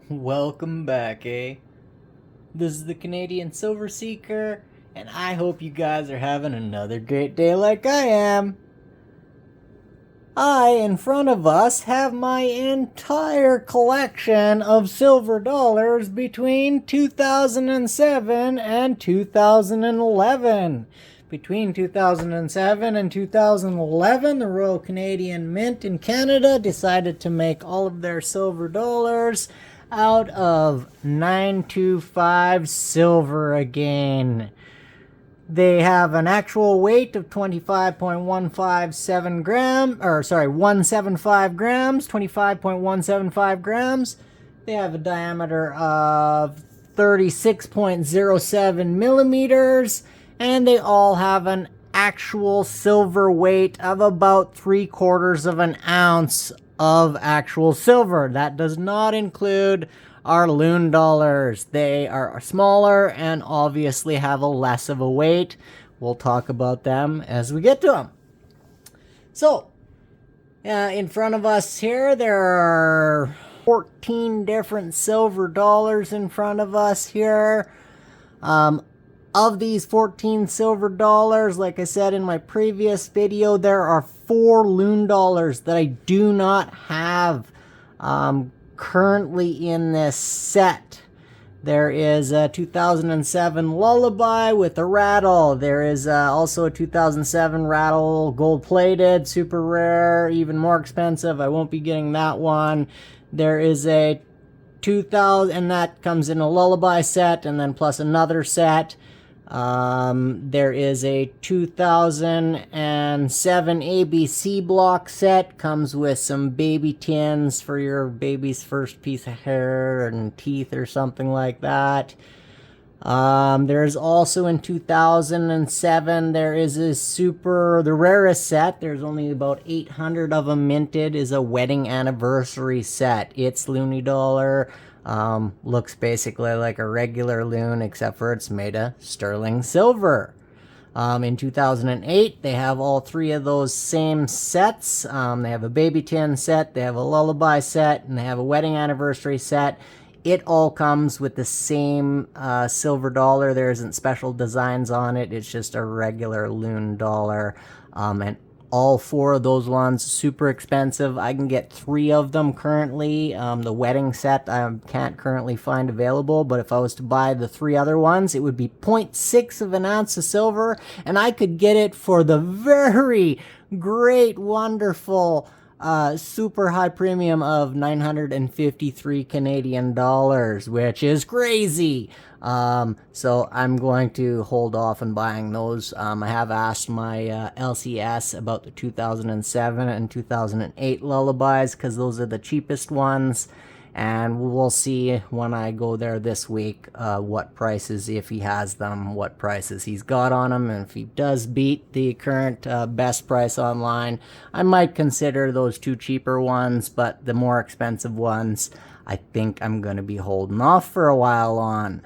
Welcome back, eh? This is the Canadian Silver Seeker, and I hope you guys are having another great day like I am. In front of us, have my entire collection of silver dollars between 2007 and 2011. Between 2007 and 2011, the Royal Canadian Mint in Canada decided to make all of their silver dollars out of 925 silver again. They have an actual weight of 25.175 grams, 175 grams, 25.175 grams. They have a diameter of 36.07 millimeters, and they all have an actual silver weight of about 3/4 of an ounce of actual silver. That does not include our loon dollars. They are smaller and obviously have a less of a weight. We'll talk about them as we get to them. So, in front of us here, there are 14 different silver dollars in front of us here. Of these 14 silver dollars, like I said in my previous video, there are 4 loon dollars that I do not have currently in this set. There is a 2007 Lullaby with a rattle. There is also a 2007 rattle gold-plated, super rare, even more expensive. I won't be getting that one. There is a 2000, and that comes in a Lullaby set, and then plus another set. There is a 2007 ABC block set, comes with some baby tins for your baby's first piece of hair and teeth or something like that. There's also in 2007, there is the rarest set. There's only about 800 of them minted, is a wedding anniversary set. It's Loonie Dollar. Looks basically like a regular loon, except for it's made of sterling silver. In 2008, they have all 3 of those same sets. They have a baby tin set, they have a lullaby set, and they have a wedding anniversary set. It all comes with the same silver dollar. There isn't special designs on it. It's just a regular loon dollar. And all 4 of those ones, super expensive. I can get 3 of them currently. The wedding set I can't currently find available, but if I was to buy the 3 other ones, it would be 0.6 of an ounce of silver, and I could get it for the very great, wonderful, super high premium of 953 Canadian dollars, which is crazy. So I'm going to hold off on buying those. I have asked my LCS about the 2007 and 2008 lullabies, because those are the cheapest ones, and we'll see when I go there this week what prices, if he has them, what prices he's got on them, and if he does beat the current best price online, I might consider those 2 cheaper ones, but the more expensive ones I think I'm going to be holding off for a while on.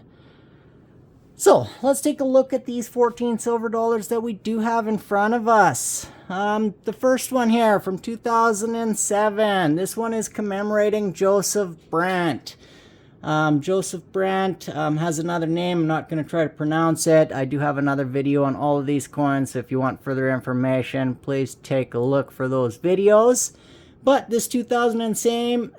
So, let's take a look at these 14 silver dollars that we do have in front of us. The first one here from 2007. This one is commemorating Joseph Brant. Joseph Brant has another name. I'm not going to try to pronounce it. I do have another video on all of these coins, so if you want further information, please take a look for those videos. But this 2007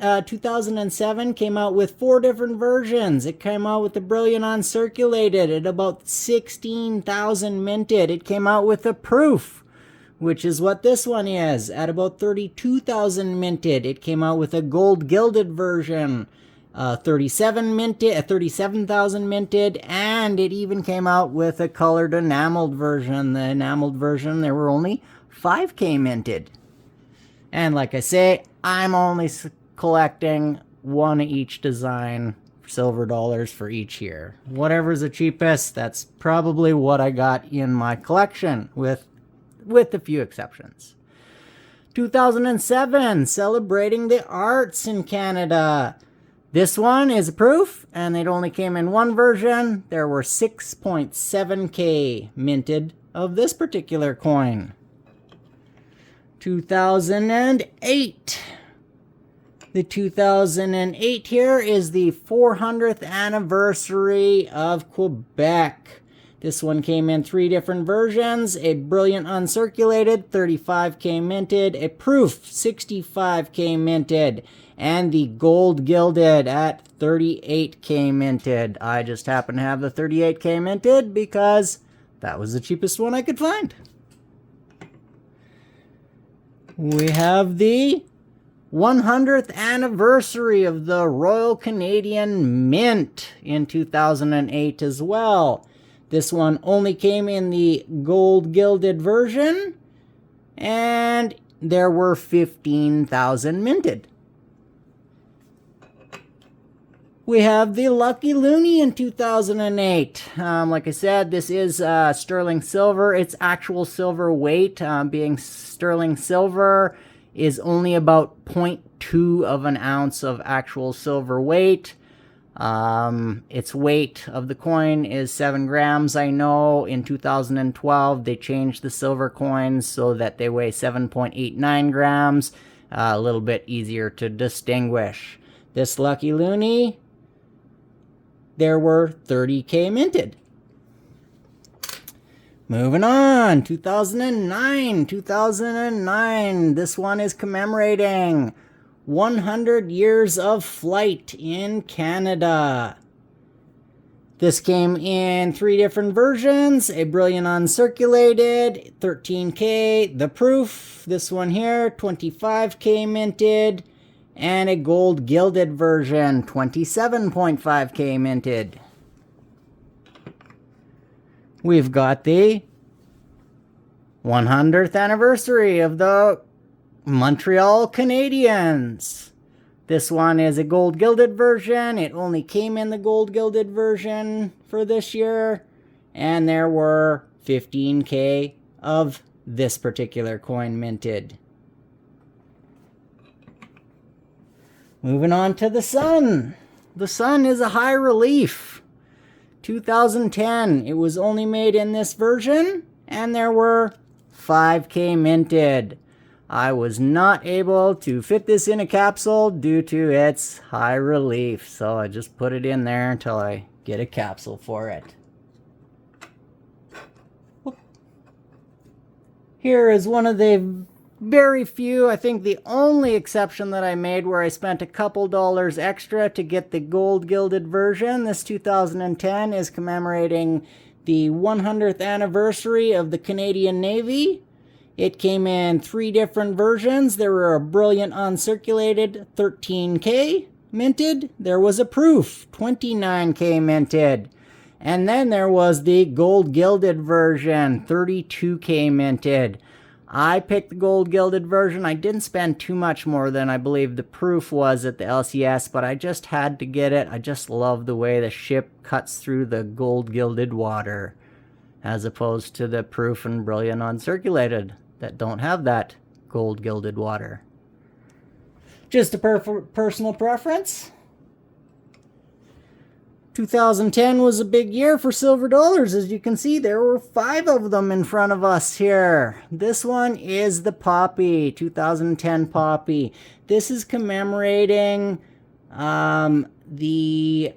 came out with 4 different versions. It came out with the Brilliant Uncirculated at about 16,000 minted. It came out with a Proof, which is what this one is, at about 32,000 minted. It came out with a Gold Gilded version, 37,000 minted, and it even came out with a colored enameled version. The enameled version, there were only 5K minted. And like I say, I'm only collecting 1 each design, silver dollars for each year. Whatever's the cheapest, that's probably what I got in my collection, with a few exceptions. 2007, celebrating the arts in Canada. This one is a Proof, and it only came in 1 version. There were 6.7K minted of this particular coin. 2008. The 2008 here is the 400th anniversary of Quebec. This one came in 3 different versions: a Brilliant Uncirculated, 35K minted, a Proof, 65K minted, and the Gold Gilded at 38K minted. I just happen to have the 38K minted because that was the cheapest one I could find. We have the 100th anniversary of the Royal Canadian Mint in 2008 as well. This one only came in the gold gilded version, and there were 15,000 minted. We have the Lucky Loonie in 2008. Like I said, this is sterling silver. Its actual silver weight, being sterling silver, is only about 0.2 of an ounce of actual silver weight. Its weight of the coin is 7 grams. I know in 2012 they changed the silver coins so that they weigh 7.89 grams. A little bit easier to distinguish. This Lucky Loonie, there were 30K minted. Moving on, 2009. This one is commemorating 100 years of flight in Canada. This came in 3 different versions: a Brilliant Uncirculated, 13K, the Proof, this one here, 25K minted, and a Gold Gilded version, 27.5K minted. We've got the 100th anniversary of the Montreal Canadiens. This one is a gold gilded version. It only came in the gold gilded version for this year, and there were 15K of this particular coin minted. Moving on to the Sun. The Sun is a high relief. 2010. It was only made in this version, and there were 5K minted. I was not able to fit this in a capsule due to its high relief, so I just put it in there until I get a capsule for it. Here is one of the very few, I think the only exception that I made, where I spent a couple dollars extra to get the gold gilded version. This 2010 is commemorating the 100th anniversary of the Canadian Navy. It came in 3 different versions. There were a Brilliant Uncirculated, 13K minted. There was a Proof, 29K minted. And then there was the gold gilded version, 32K minted. I picked the gold gilded version. I didn't spend too much more than I believe the Proof was at the LCS, but I just had to get it. I just love the way the ship cuts through the gold gilded water, as opposed to the Proof and Brilliant Uncirculated that don't have that gold gilded water. Just a personal preference. 2010 was a big year for silver dollars. As you can see, there were 5 of them in front of us here. This one is the Poppy, 2010 Poppy. This is commemorating the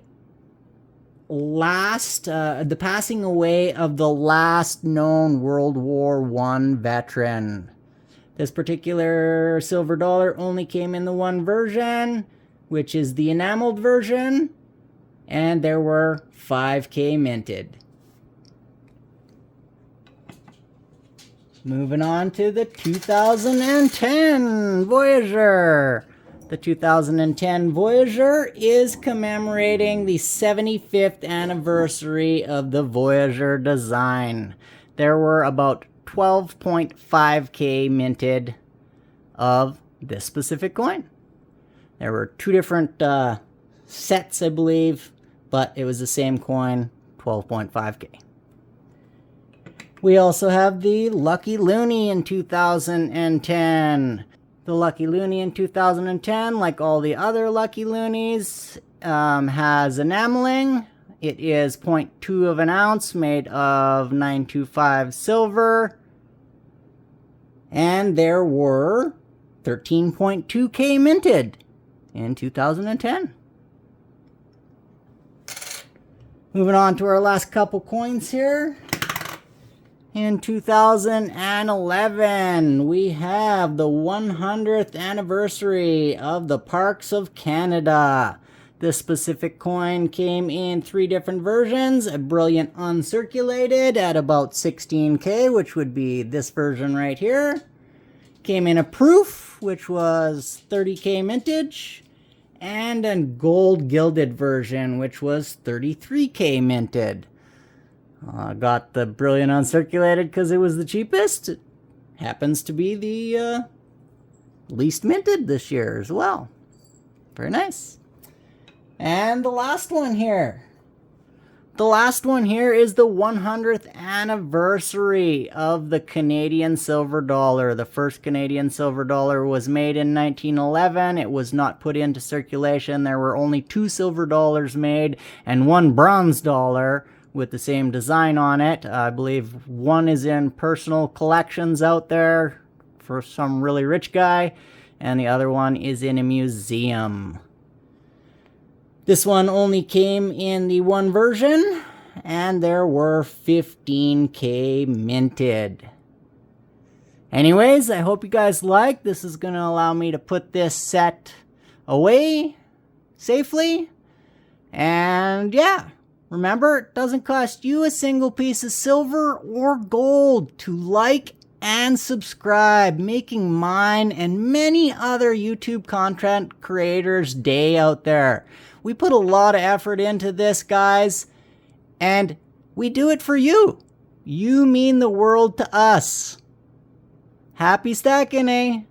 passing away of the last known World War I veteran. This particular silver dollar only came in the one version, which is the enameled version, and there were 5K minted. Moving on to the 2010 Voyager. The 2010 Voyager is commemorating the 75th anniversary of the Voyager design. There were about 12.5K minted of this specific coin. There were 2 different sets, I believe, but it was the same coin, 12.5K. We also have the Lucky Loonie in 2010. The Lucky Loonie in 2010, like all the other Lucky Loonies, has enameling. It is 0.2 of an ounce, made of 925 silver. And there were 13.2K minted. in 2010. Moving on to our last couple coins here. In 2011, we have the 100th anniversary of the Parks of Canada. This specific coin came in 3 different versions. A brilliant uncirculated at about 16K, which would be this version right here. Came in a proof, which was 30K mintage. And a gold gilded version, which was 33K minted. Got the brilliant uncirculated because it was the cheapest. It happens to be the least minted this year as well. Very nice. And the last one here. The last one here is the 100th anniversary of the Canadian silver dollar. The first Canadian silver dollar was made in 1911. It was not put into circulation. There were only 2 silver dollars made and 1 bronze dollar with the same design on it. I believe one is in personal collections out there for some really rich guy, and the other one is in a museum. This one only came in the 1 version, and there were 15K minted. Anyways, I hope you guys like. This is going to allow me to put this set away safely. And yeah, remember, it doesn't cost you a single piece of silver or gold to like and subscribe, making mine and many other YouTube content creators' day out there. We put a lot of effort into this, guys, and we do it for you. You mean the world to us. Happy stacking, eh?